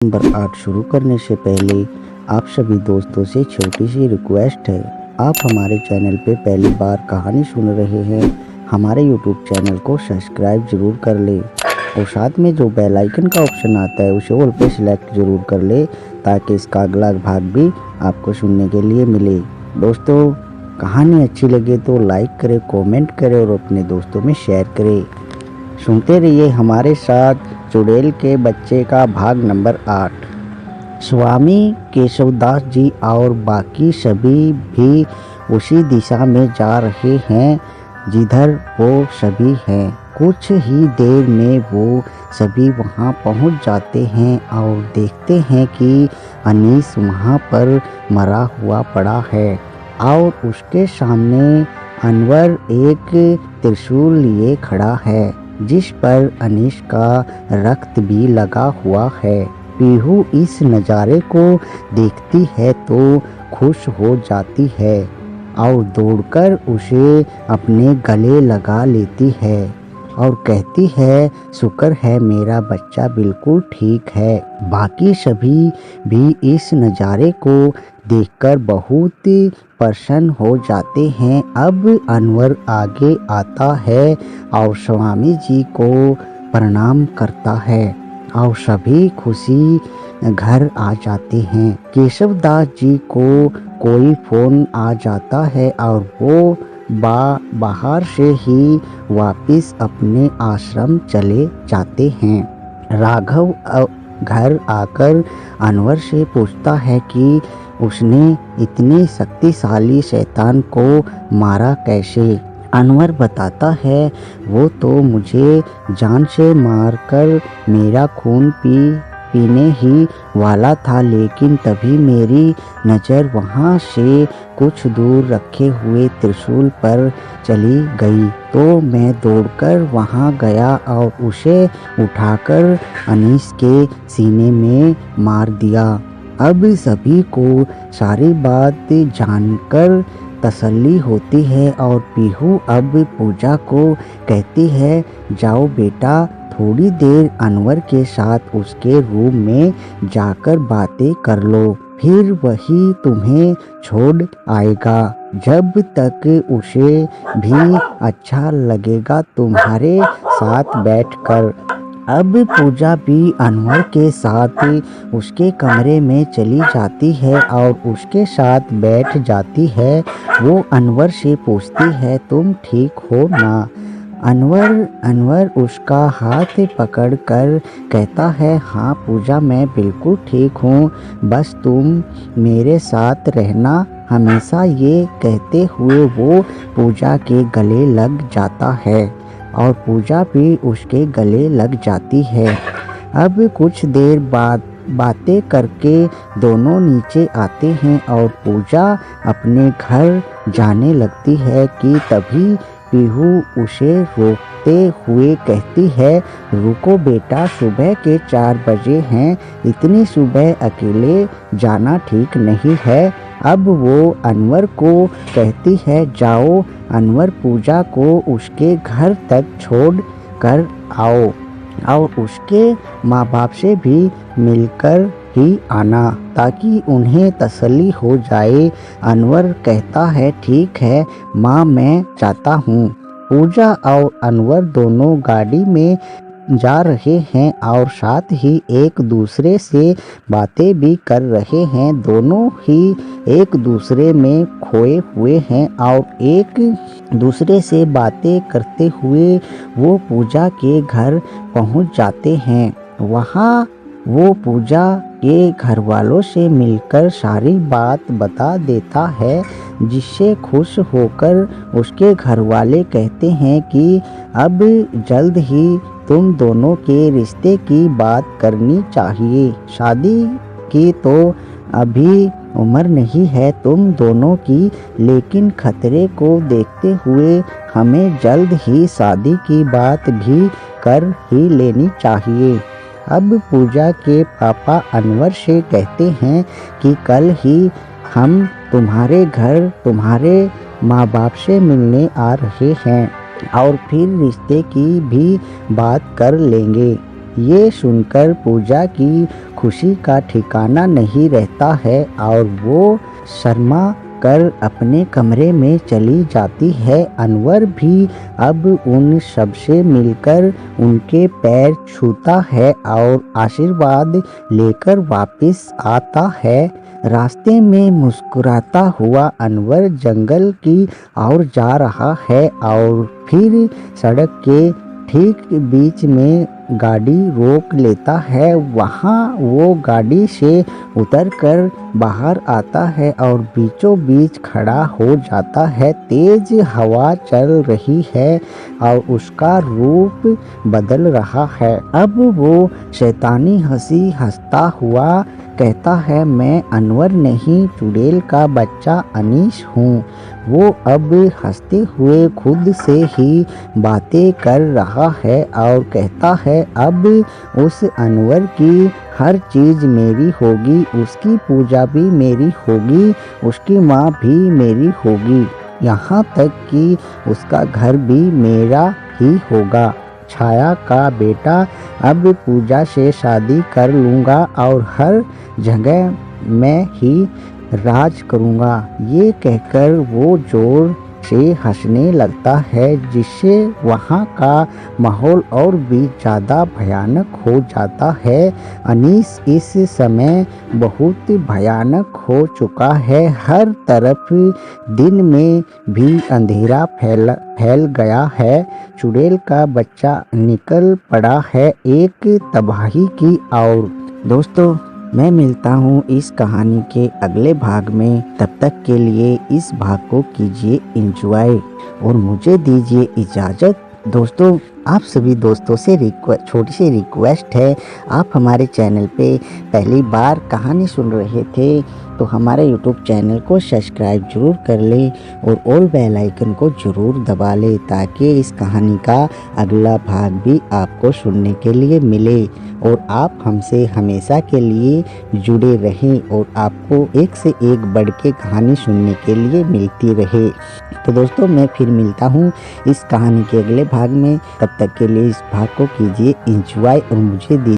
Number 8 शुरू करने से पहले आप सभी दोस्तों से छोटी सी रिक्वेस्ट है। आप हमारे चैनल पे पहली बार कहानी सुन रहे हैं, हमारे यूट्यूब चैनल को सब्सक्राइब ज़रूर कर ले और साथ में जो बेल आइकन का ऑप्शन आता है उसे ऑल पे सिलेक्ट ज़रूर कर ले ताकि इसका अगला भाग भी आपको सुनने के लिए मिले। दोस्तों, कहानी अच्छी लगे तो लाइक करें, कमेंट करें और अपने दोस्तों में शेयर करें। सुनते रहिए हमारे साथ चुड़ैल के बच्चे का भाग नंबर 8। स्वामी केशवदास जी और बाकी सभी भी उसी दिशा में जा रहे हैं जिधर वो सभी हैं। कुछ ही देर में वो सभी वहां पहुंच जाते हैं और देखते हैं कि अनीस वहां पर मरा हुआ पड़ा है और उसके सामने अनवर एक त्रिशूल लिए खड़ा है जिस पर अनीस का रक्त भी लगा हुआ है। पीहू इस नज़ारे को देखती है तो खुश हो जाती है और दौड़कर उसे अपने गले लगा लेती है और कहती है, शुक्र है मेरा बच्चा बिल्कुल ठीक है। बाकी सभी भी इस नज़ारे को देखकर बहुत प्रसन्न हो जाते हैं। अब अनवर आगे आता है और स्वामी जी को प्रणाम करता है और सभी खुशी घर आ जाते हैं। केशवदास जी को कोई फोन आ जाता है और वो बाहर से ही वापस अपने आश्रम चले जाते हैं। राघव घर आकर अनवर से पूछता है कि उसने इतने शक्तिशाली शैतान को मारा कैसे। अनवर बताता है, वो तो मुझे जान से मारकर मेरा खून पीने ही वाला था, लेकिन तभी मेरी नज़र वहाँ से कुछ दूर रखे हुए त्रिशूल पर चली गई तो मैं दौड़कर वहाँ गया और उसे उठाकर अनीस के सीने में मार दिया। अब सभी को सारी बात जानकर तसल्ली होती है और पीहू अब पूजा को कहती है, जाओ बेटा थोड़ी देर अनवर के साथ उसके रूम में जाकर बातें कर लो, फिर वही तुम्हें छोड़ आएगा। जब तक उसे भी अच्छा लगेगा तुम्हारे साथ बैठकर। अब पूजा भी अनवर के साथ उसके कमरे में चली जाती है और उसके साथ बैठ जाती है। वो अनवर से पूछती है, तुम ठीक हो ना? अनवर उसका हाथ पकड़कर कहता है, हाँ पूजा मैं बिल्कुल ठीक हूँ, बस तुम मेरे साथ रहना हमेशा। ये कहते हुए वो पूजा के गले लग जाता है और पूजा भी उसके गले लग जाती है। अब कुछ देर बाद बातें करके दोनों नीचे आते हैं और पूजा अपने घर जाने लगती है कि तभी पीहू उसे रोकते हुए कहती है, रुको बेटा, सुबह के 4 बजे हैं, इतनी सुबह अकेले जाना ठीक नहीं है। अब वो अनवर को कहती है, जाओ अनवर पूजा को उसके घर तक छोड़ कर आओ और उसके माँ बाप से भी मिलकर ही आना ताकि उन्हें तसल्ली हो जाए। अनवर कहता है, ठीक है माँ, मैं चाहता हूँ। पूजा और अनवर दोनों गाड़ी में जा रहे हैं और साथ ही एक दूसरे से बातें भी कर रहे हैं। दोनों ही एक दूसरे में खोए हुए हैं और एक दूसरे से बातें करते हुए वो पूजा के घर पहुंच जाते हैं। वहाँ वो पूजा के घर वालों से मिलकर सारी बात बता देता है, जिससे खुश होकर उसके घर वाले कहते हैं कि अब जल्द ही तुम दोनों के रिश्ते की बात करनी चाहिए। शादी की तो अभी उम्र नहीं है तुम दोनों की, लेकिन खतरे को देखते हुए हमें जल्द ही शादी की बात भी कर ही लेनी चाहिए। अब पूजा के पापा अनवर से कहते हैं कि कल ही हम तुम्हारे घर तुम्हारे माँ बाप से मिलने आ रहे हैं और फिर रिश्ते की भी बात कर लेंगे। ये सुनकर पूजा की खुशी का ठिकाना नहीं रहता है और वो शर्मा कर अपने कमरे में चली जाती है। अनवर भी अब उन सबसे मिलकर उनके पैर छूता है और आशीर्वाद लेकर वापस आता है। रास्ते में मुस्कुराता हुआ अनवर जंगल की ओर जा रहा है और फिर सड़क के ठीक बीच में गाड़ी रोक लेता है। वहाँ वो गाड़ी से उतरकर बाहर आता है और बीचों बीच खड़ा हो जाता है। तेज हवा चल रही है और उसका रूप बदल रहा है। अब वो शैतानी हंसी हंसता हुआ कहता है, मैं अनवर नहीं, चुड़ैल का बच्चा अनीस हूँ। वो अब हंसते हुए खुद से ही बातें कर रहा है और कहता है, अब उस अनवर की हर चीज़ मेरी होगी, उसकी पूजा भी मेरी होगी, उसकी माँ भी मेरी होगी, यहाँ तक कि उसका घर भी मेरा ही होगा। छाया का बेटा, अब पूजा से शादी कर लूँगा और हर जगह मैं ही राज करूँगा। ये कहकर वो जोर से हंसने लगता है, जिससे वहाँ का माहौल और भी ज़्यादा भयानक हो जाता है। अनीस इस समय बहुत भयानक हो चुका है। हर तरफ दिन में भी अंधेरा फैल गया है। चुड़ैल का बच्चा निकल पड़ा है एक तबाही की ओर। दोस्तों, मैं मिलता हूँ इस कहानी के अगले भाग में। तब तक के लिए इस भाग को कीजिए एंजॉय और मुझे दीजिए इजाज़त। दोस्तों, आप सभी दोस्तों से छोटी सी रिक्वेस्ट है, आप हमारे चैनल पे पहली बार कहानी सुन रहे थे तो हमारे यूट्यूब चैनल को सब्सक्राइब जरूर कर लें और ऑल बेल आइकन को ज़रूर दबा लें, ताकि इस कहानी का अगला भाग भी आपको सुनने के लिए मिले और आप हमसे हमेशा के लिए जुड़े रहें और आपको एक से एक बढ़ के कहानी सुनने के लिए मिलती रहे। तो दोस्तों, मैं फिर मिलता हूँ इस कहानी के अगले भाग में। तब तक के लिए इस भाग को कीजिए एंजॉय और मुझे